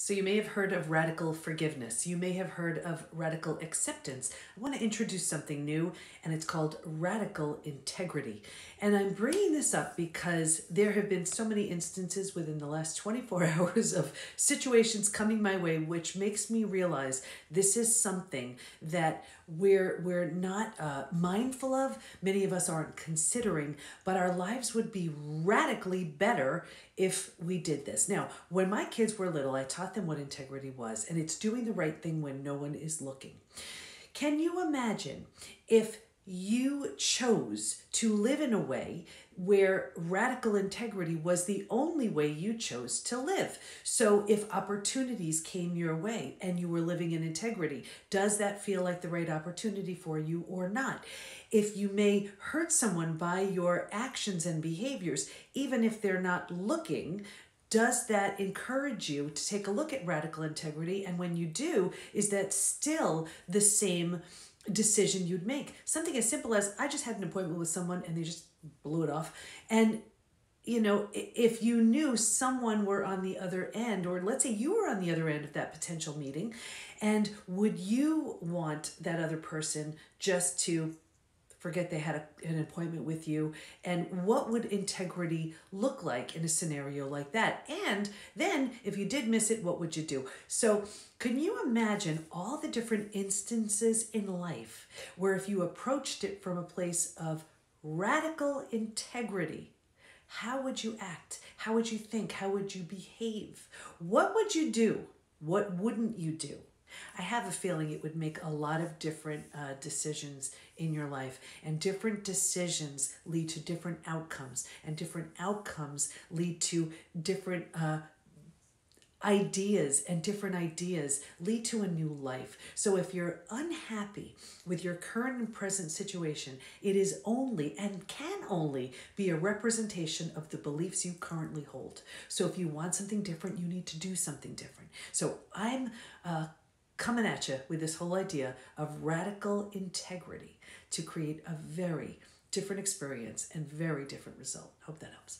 So you may have heard of radical forgiveness. You may have heard of radical acceptance. I want to introduce something new, and it's called radical integrity. And I'm bringing this up because there have been so many instances within the last 24 hours of situations coming my way, which makes me realize this is something that we're not mindful of. Many of us aren't considering, but our lives would be radically better if we did this. Now, when my kids were little, I taught them what integrity was, and it's doing the right thing when no one is looking. Can you imagine if you chose to live in a way where radical integrity was the only way you chose to live? So if opportunities came your way and you were living in integrity, does that feel like the right opportunity for you or not? If you may hurt someone by your actions and behaviors, even if they're not looking, does that encourage you to take a look at radical integrity? And when you do, is that still the same decision you'd make? Something as simple as, I just had an appointment with someone and they just blew it off. And if you knew someone were on the other end, or let's say you were on the other end of that potential meeting, and would you want that other person just to forget they had an appointment with you? And what would integrity look like in a scenario like that? And then if you did miss it, what would you do? So can you imagine all the different instances in life where if you approached it from a place of radical integrity, how would you act? How would you think? How would you behave? What would you do? What wouldn't you do? I have a feeling it would make a lot of different decisions in your life, and different decisions lead to different outcomes, and different outcomes lead to different ideas, and different ideas lead to a new life. So if you're unhappy with your current and present situation, it is only and can only be a representation of the beliefs you currently hold. So if you want something different, you need to do something different. So I'm coming at you with this whole idea of radical integrity to create a very different experience and very different result. Hope that helps.